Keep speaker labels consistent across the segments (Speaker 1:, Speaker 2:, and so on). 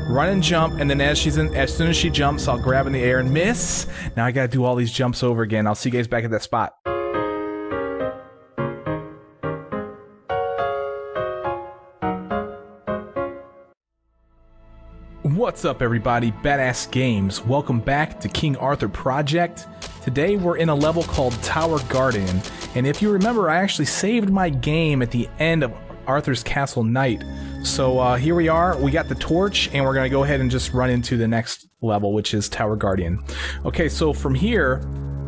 Speaker 1: run and jump, and then as soon as she jumps, I'll grab in the air and miss. Now I gotta do all these jumps over again. I'll see you guys back at that spot. What's up, everybody? Badass Games. Welcome back to King Arthur Project. Today we're in a level called Tower Guardian, and if you remember, I actually saved my game at the end of Arthur's Castle Night. So here we are, we got the torch, and we're gonna go ahead and just run into the next level, which is Tower Guardian. Okay, so from here,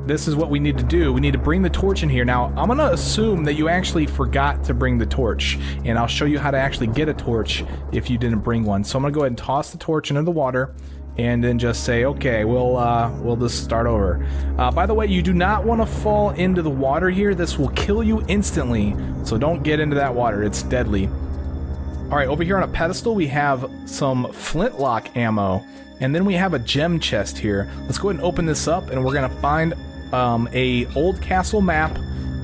Speaker 1: this is what we need to do. We need to bring the torch in here. Now, I'm gonna assume that you actually forgot to bring the torch, and I'll show you how to actually get a torch if you didn't bring one. So I'm gonna go ahead and toss the torch into the water, and then just say, okay, we'll just start over. By the way, you do not want to fall into the water here. This will kill you instantly, so don't get into that water. It's deadly. Alright, over here on a pedestal we have some flintlock ammo, and then we have a gem chest here. Let's go ahead and open this up, and we're gonna find a old castle map,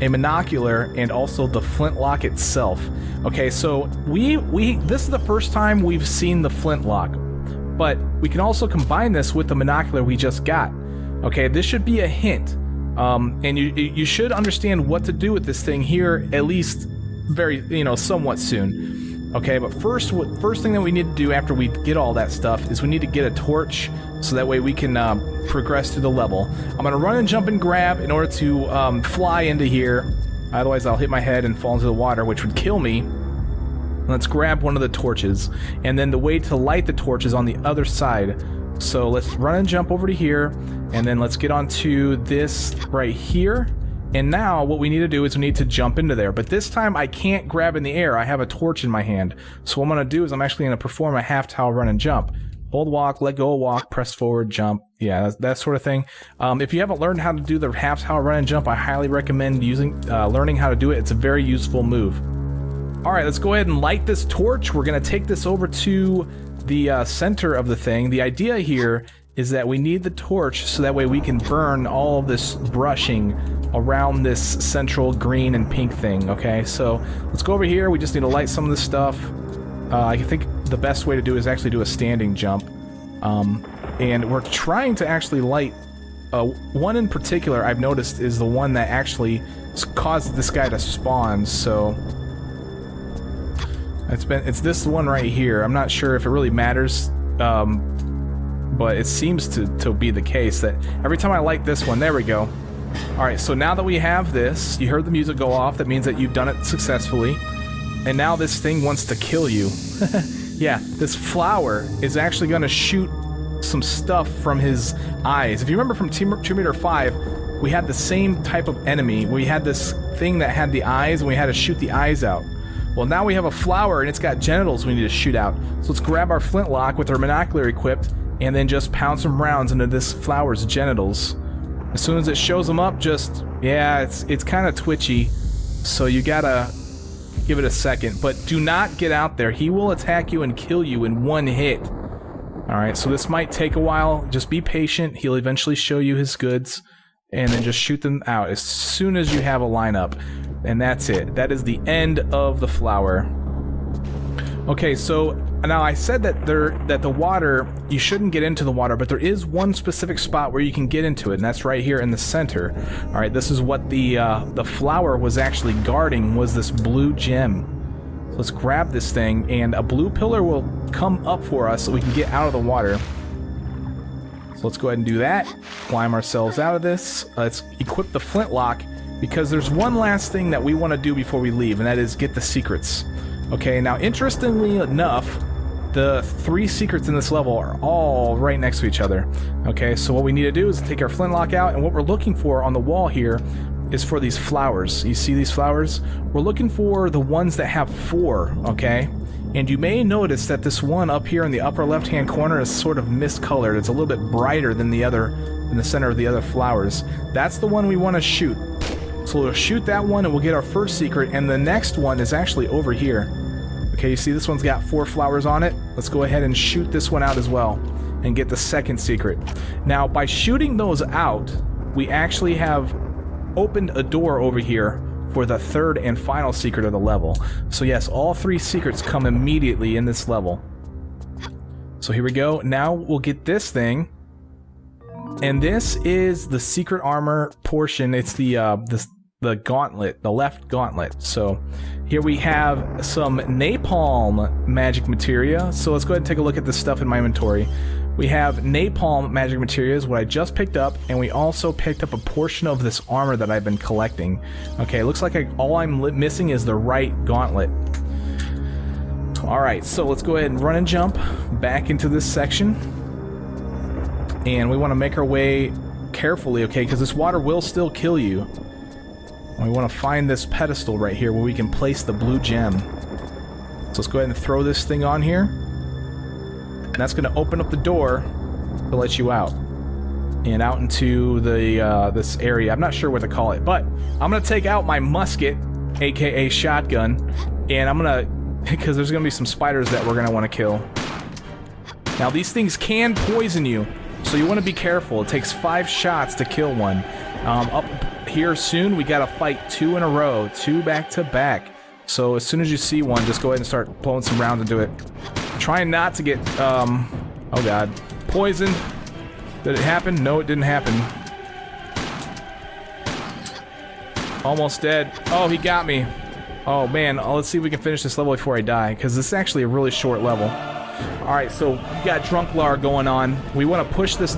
Speaker 1: a monocular, and also the flintlock itself. Okay, so this is the first time we've seen the flintlock, but we can also combine this with the monocular we just got. Okay, this should be a hint, and you should understand what to do with this thing here, at least somewhat soon. Okay, but first thing that we need to do after we get all that stuff is we need to get a torch, so that way we can progress through the level. I'm gonna run and jump and grab in order to fly into here, otherwise I'll hit my head and fall into the water, which would kill me. Let's grab one of the torches, and then the way to light the torch is on the other side. So let's run and jump over to here, and then let's get onto this right here. And now what we need to do is we need to jump into there, but this time I can't grab in the air. I have a torch in my hand. So what I'm going to do is I'm actually going to perform a half tower run and jump. Hold walk, let go of walk, press forward, jump. Yeah, that sort of thing. If you haven't learned how to do the half tower run and jump, I highly recommend learning how to do it. It's a very useful move. Alright, let's go ahead and light this torch. We're going to take this over to the center of the thing. The idea here is that we need the torch so that way we can burn all of this brushing around this central green and pink thing. Okay, so let's go over here. We just need to light some of this stuff. I think the best way to do it is actually do a standing jump. And we're trying to actually light one in particular I've noticed is the one that actually caused this guy to spawn, so it's this one right here. I'm not sure if it really matters, but it seems to be the case that every time I light this one, there we go. Alright, so now that we have this, you heard the music go off, that means that you've done it successfully. And now this thing wants to kill you. Yeah, this flower is actually going to shoot some stuff from his eyes. If you remember from Tomb Raider 5, we had the same type of enemy. We had this thing that had the eyes, and we had to shoot the eyes out. Well, now we have a flower, and it's got genitals we need to shoot out. So let's grab our flintlock with our monocular equipped, and then just pound some rounds into this flower's genitals. As soon as it shows them up, it's kind of twitchy, so you gotta give it a second. But do not get out there. He will attack you and kill you in one hit. Alright, so this might take a while. Just be patient. He'll eventually show you his goods, and then just shoot them out as soon as you have a lineup. And that's it. That is the end of the flower. Okay, so now I said that the water, you shouldn't get into the water, but there is one specific spot where you can get into it, and that's right here in the center. All right, this is what the flower was actually guarding, was this blue gem. So let's grab this thing, and a blue pillar will come up for us so we can get out of the water. So let's go ahead and do that. Climb ourselves out of this. Let's equip the flintlock, because there's one last thing that we want to do before we leave, and that is get the secrets. Okay, now interestingly enough, the 3 secrets in this level are all right next to each other. Okay, so what we need to do is take our flintlock out, and what we're looking for on the wall here is for these flowers. You see these flowers? We're looking for the ones that have 4, okay? And you may notice that this one up here in the upper left-hand corner is sort of miscolored. It's a little bit brighter than the other, in the center of the other flowers. That's the one we want to shoot. So we'll shoot that one and we'll get our first secret, and the next one is actually over here. Okay, you see this one's got 4 flowers on it? Let's go ahead and shoot this one out as well and get the second secret. Now, by shooting those out, we actually have opened a door over here for the third and final secret of the level. So yes, all 3 secrets come immediately in this level. So here we go. Now we'll get this thing. And this is the secret armor portion. It's the gauntlet, the left gauntlet. So here we have some napalm magic materia. So let's go ahead and take a look at this stuff in my inventory. We have napalm magic materials, what I just picked up, and we also picked up a portion of this armor that I've been collecting. Okay, it looks like all I'm missing is the right gauntlet. Alright, so let's go ahead and run and jump back into this section. And we want to make our way carefully, okay, because this water will still kill you. We want to find this pedestal right here where we can place the blue gem. So let's go ahead and throw this thing on here. And that's going to open up the door to let you out. And out into the this area. I'm not sure what to call it, but I'm going to take out my musket, aka shotgun, and I'm going to, because there's going to be some spiders that we're going to want to kill. Now these things can poison you, so you want to be careful. It takes 5 shots to kill one. Up here soon, we got to fight 2 in a row, 2 back to back. So as soon as you see one, just go ahead and start blowing some rounds into it. Trying not to get, oh god, poisoned. Did it happen? No, it didn't happen. Almost dead. Oh, he got me. Oh man, let's see if we can finish this level before I die, because this is actually a really short level. Alright, so we got Drunklar going on. We want to push this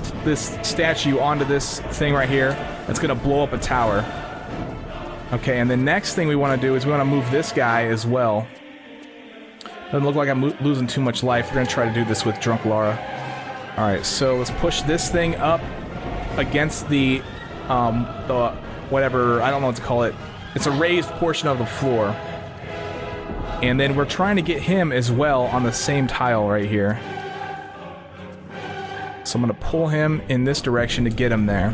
Speaker 1: statue onto this thing right here. That's going to blow up a tower. Okay, and the next thing we want to do is we want to move this guy as well. Doesn't look like I'm losing too much life. We're going to try to do this with Drunklar. Alright, so let's push this thing up against the whatever, I don't know what to call it. It's a raised portion of the floor. And then we're trying to get him as well on the same tile right here. So I'm going to pull him in this direction to get him there.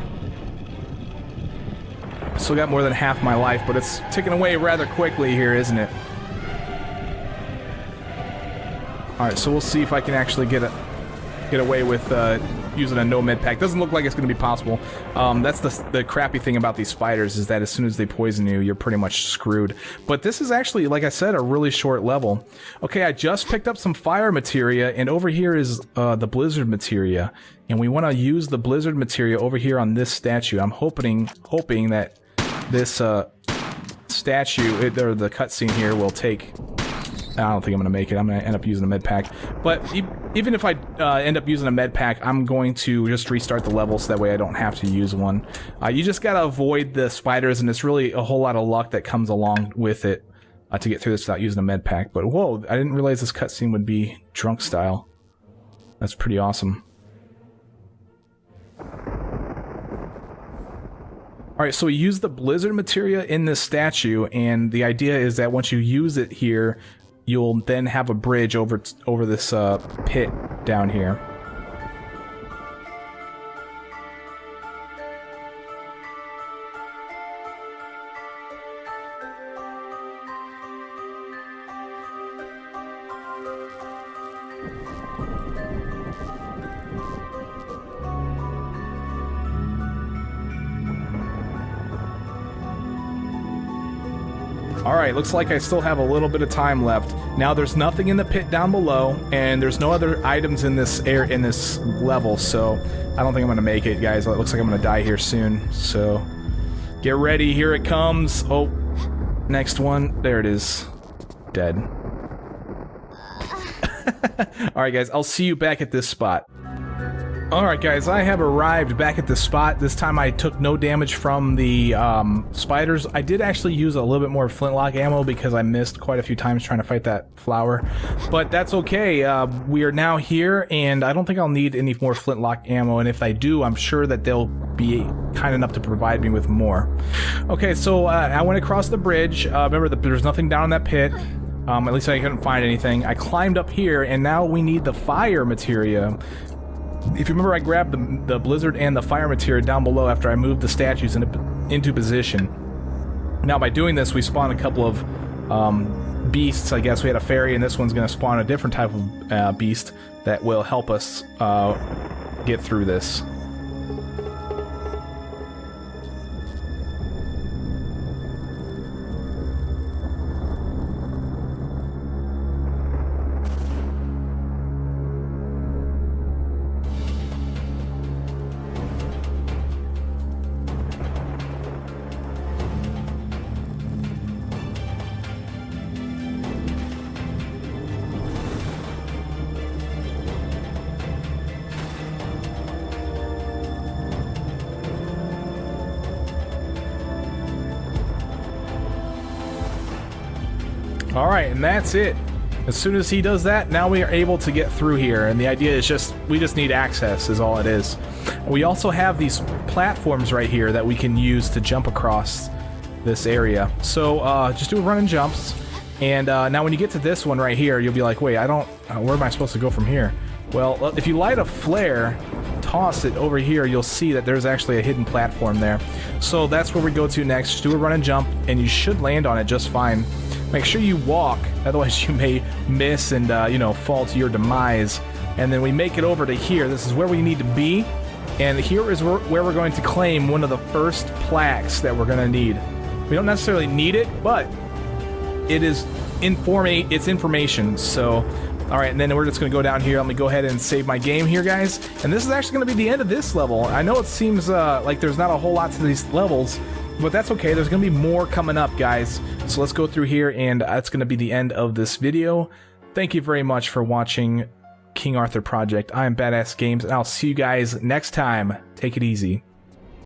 Speaker 1: Still got more than half my life, but it's ticking away rather quickly here, isn't it? Alright, so we'll see if I can actually get away with using a no med pack. Doesn't look like it's going to be possible. That's the crappy thing about these spiders, is that as soon as they poison you, you're pretty much screwed. But this is actually, like I said, a really short level. Okay, I just picked up some fire materia, and over here is the blizzard materia. And we want to use the blizzard materia over here on this statue. I'm hoping that this statue, or the cutscene here, will take... I don't think I'm going to make it. I'm going to end up using a med pack. But even if I end up using a med pack, I'm going to just restart the level so that way I don't have to use one. You just got to avoid the spiders, and it's really a whole lot of luck that comes along with it to get through this without using a med pack. But whoa, I didn't realize this cutscene would be drunk style. That's pretty awesome. Alright, so we use the blizzard materia in this statue, and the idea is that once you use it here, you'll then have a bridge over this pit down here. Alright, looks like I still have a little bit of time left. Now there's nothing in the pit down below, and there's no other items in this level, so I don't think I'm gonna make it, guys. It looks like I'm gonna die here soon, so get ready, here it comes. Oh, next one. There it is. Dead. Alright guys, I'll see you back at this spot. Alright guys, I have arrived back at the spot. This time I took no damage from the spiders. I did actually use a little bit more flintlock ammo because I missed quite a few times trying to fight that flower. But that's okay. We are now here, and I don't think I'll need any more flintlock ammo, and if I do, I'm sure that they'll be kind enough to provide me with more. Okay, so I went across the bridge. Remember, there's nothing down in that pit. At least I couldn't find anything. I climbed up here, and now we need the fire materia. If you remember, I grabbed the blizzard and the fire materia down below after I moved the statues into position. Now, by doing this, we spawned a couple of beasts, I guess. We had a fairy, and this one's going to spawn a different type of beast that will help us get through this. All right, and that's it. As soon as he does that, now we are able to get through here, and the idea is we just need access is all it is. We also have these platforms right here that we can use to jump across this area. So just do run and jumps, and now when you get to this one right here, you'll be like, wait, I don't, where am I supposed to go from here? Well, if you light a flare, toss it over here, you'll see that there's actually a hidden platform there. So that's where we go to next. Just do a run and jump, and you should land on it just fine. Make sure you walk, otherwise you may miss and, you know, fall to your demise. And then we make it over to here. This is where we need to be. And here is where we're going to claim one of the first plaques that we're going to need. We don't necessarily need it, but it is it's information. So, all right, and then we're just going to go down here. Let me go ahead and save my game here, guys. And this is actually going to be the end of this level. I know it seems like there's not a whole lot to these levels, but that's okay. There's going to be more coming up, guys. So let's go through here, and that's going to be the end of this video. Thank you very much for watching King Arthur Project. I am Badass Games, and I'll see you guys next time. Take it easy.